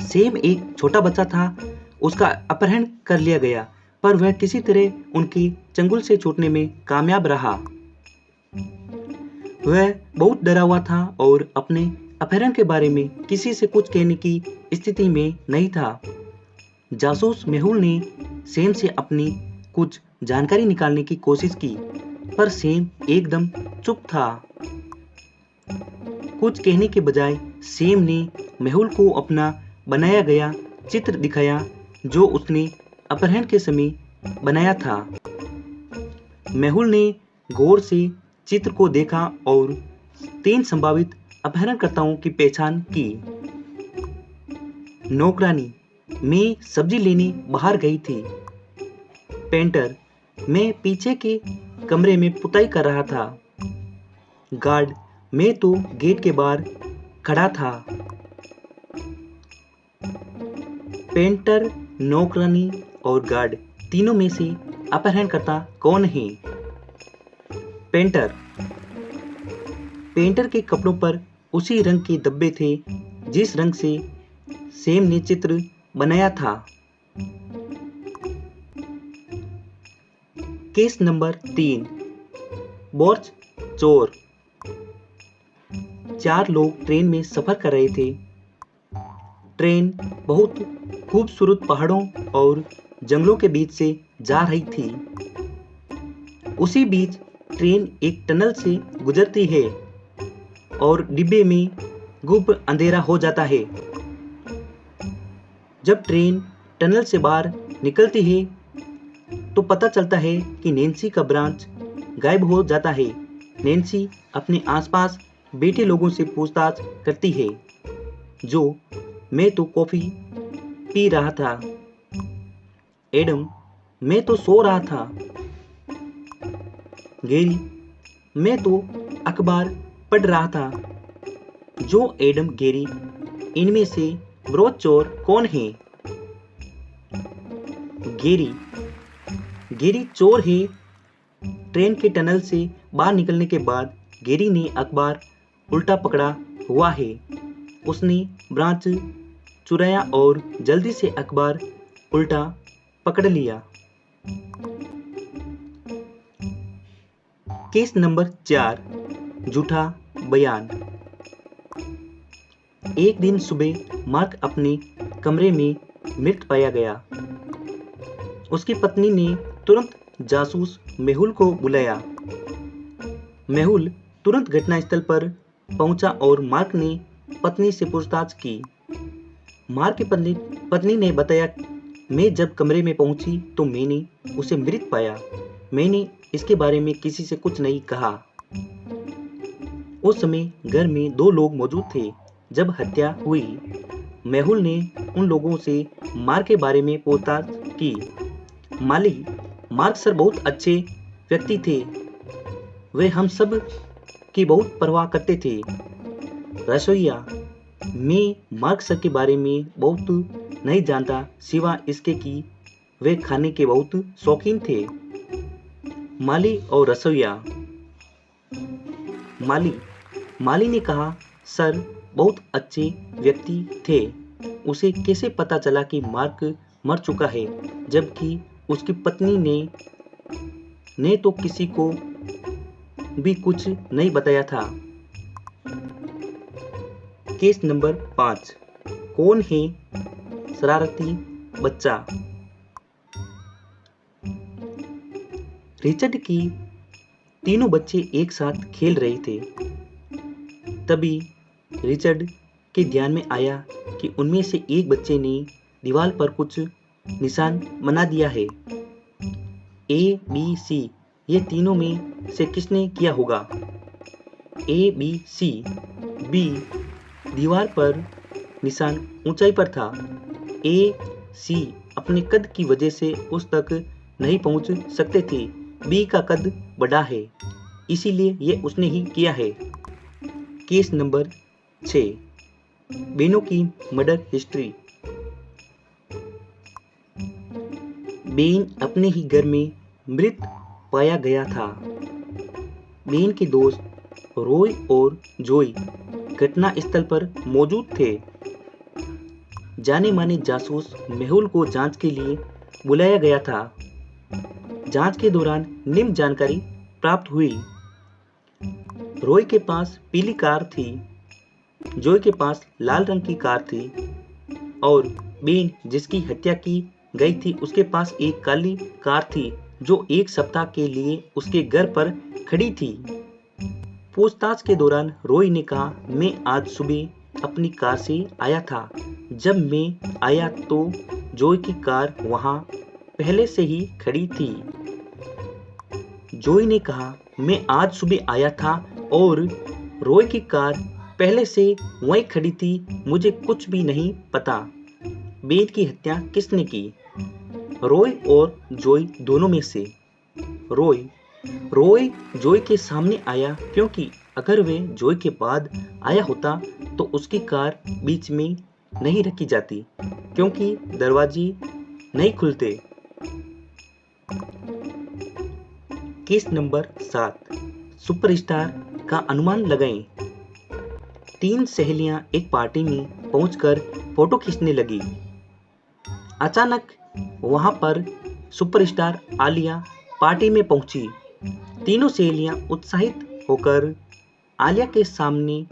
Same एक छोटा बच्चा था, उसका अपहरण कर लिया गया, पर वह किसी तरह उनकी चंगुल से छूटने में कामयाब रहा। वह बहुत डरा हुआ था और अपने अपहरण के बारे में किसी से कुछ कहने की स्थिति में नहीं था। जासूस मेहुल ने सेम से अपनी कुछ जानकारी निकालने की कोशिश की, पर सेम एकदम चुप था। कुछ कहने के बजाय सेम ने मेहुल को अपना बनाया गया चित्र दिखाया, जो उसने अपहरण के समय बनाया था। मेहुल ने गौर से चित्र को देखा और 3 संभावित अपहरणकर्ताओं की पहचान की। नौकरानी, मैं सब्जी लेने बाहर गई थी। पेंटर, मैं पीछे के कमरे में पुताई कर रहा था। गार्ड, मैं तो गेट के बाहर खड़ा था। पेंटर, नौकरानी और गार्ड तीनों में से अपहरणकर्ता कौन है? पेंटर, पेंटर के कपड़ों पर उसी रंग के धब्बे थे जिस रंग से सेम ने चित्र बनाया था। केस नंबर 3, बोर्च चोर। 4 लोग ट्रेन में सफर कर रहे थे। ट्रेन बहुत खूबसूरत पहाड़ों और जंगलों के बीच से जा रही थी। उसी बीच ट्रेन एक टनल से गुजरती है और डिब्बे में गुप्त अंधेरा हो जाता है। जब ट्रेन टनल से बाहर निकलती है तो पता चलता है कि नैन्सी का ब्रांच गायब हो जाता है। नैन्सी अपने आसपास बैठे लोगों से पूछताछ करती है, जो मैं तो कॉफी पी रहा था। एडम, मैं तो सो रहा था। गैरी, मैं तो अखबार पढ़ रहा था। जो एडम, गैरी, इनमें से ब्रोच चोर कौन है? गैरी, गैरी चोर है। ट्रेन के टनल से बाहर निकलने के बाद गैरी ने अखबार उल्टा पकड़ा हुआ है। उसने ब्रांच चुराया और जल्दी से अखबार उल्टा पकड़ लिया। केस नंबर 4, झूठा बयान। एक दिन सुबह मार्क अपने कमरे में मृत पाया गया। उसकी पत्नी ने तुरंत जासूस मेहुल को बुलाया। मेहुल तुरंत घटनास्थल पर पहुंचा और मार्क ने पत्नी से पूछताछ की। मार्क की पत्नी ने बताया, मैं जब कमरे में पहुंची तो मैंने उसे मृत पाया। मैंने इसके बारे में किसी से कुछ नहीं कहा। उस समय घर में 2 लोग मौजूद थे जब हत्या हुई। मेहुल ने उन लोगों से मार्क के बारे में पूछताछ की। मार्क सर बहुत अच्छे व्यक्ति थे। वे हम सब की बहुत परवाह करते थे। रसोइया, मैं मार्क सर के बारे में बहुत नहीं जानता, सिवा इसके कि वे खाने के बहुत शौकीन थे। माली और रसोइया। माली ने कहा, सर बहुत अच्छे व्यक्ति थे। उसे कैसे पता चला कि मार्क मर चुका है, जबकि उसकी पत्नी ने तो किसी को भी कुछ नहीं बताया था। केस नंबर 5, कौन है शरारती बच्चा? रिचर्ड की तीनों बच्चे एक साथ खेल रहे थे। तभी रिचर्ड के ध्यान में आया कि उनमें से एक बच्चे ने दीवार पर कुछ निशान बना दिया है। ए, बी, सी, ये तीनों में से किसने किया होगा? ए, बी, सी। बी, दीवार पर निशान ऊंचाई पर था। ए, सी अपने कद की वजह से उस तक नहीं पहुंच सकते थे। बी का कद बड़ा है, इसीलिए ये उसने ही किया है। केस नंबर 6, बेनों की मर्डर हिस्ट्री। बेन अपने ही घर में मृत पाया गया था। बेन के दोस्त रॉय और जोई घटना स्थल पर मौजूद थे। जाने माने जासूस मेहुल को जांच के लिए बुलाया गया था। जांच के दौरान निम्न जानकारी प्राप्त हुई। रॉय के पास पीली कार थी, जॉय के पास लाल रंग की कार थी और बेन जिसकी हत्या की गई थी उसके पास एक काली कार थी जो एक सप्ताह के लिए उसके घर पर खड़ी थी। पूछताछ के दौरान रॉय ने कहा, मैं आज सुबह अपनी कार से आया था। जब मैं आया तो जॉय की कार वहां पहले से ही खड़ी थी। जॉय ने कहा, मैं आज सुबह आया था और रॉय की कार पहले से वहीं खड़ी थी, मुझे कुछ भी नहीं पता। बेन की हत्या किसने की? रॉय और जॉय दोनों में से। रॉय जॉय के सामने आया क्योंकि अगर वे जॉय के बाद आया होता तो उसकी कार बीच में नहीं रखी जाती क्योंकि दरवाजे नहीं खुलते। केस नंबर 7, सुपरस्टार का अनुमान लगाएं। 3 सहेलियां एक पार्टी में पहुंचकर फोटो खींचने लगी। अचानक वहां पर सुपरस्टार आलिया पार्टी में पहुंची। तीनों सहेलियां उत्साहित होकर आलिया के सामने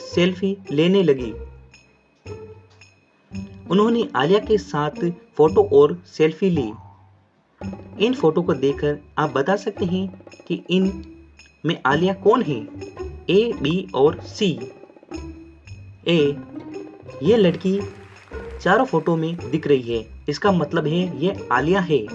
सेल्फी लेने लगी। उन्होंने आलिया के साथ फोटो और सेल्फी ली। इन फोटो को देखकर आप बता सकते हैं कि इन में आलिया कौन है? ए, बी और सी। ए, ये लड़की चारों फोटो में दिख रही है, इसका मतलब है ये आलिया है।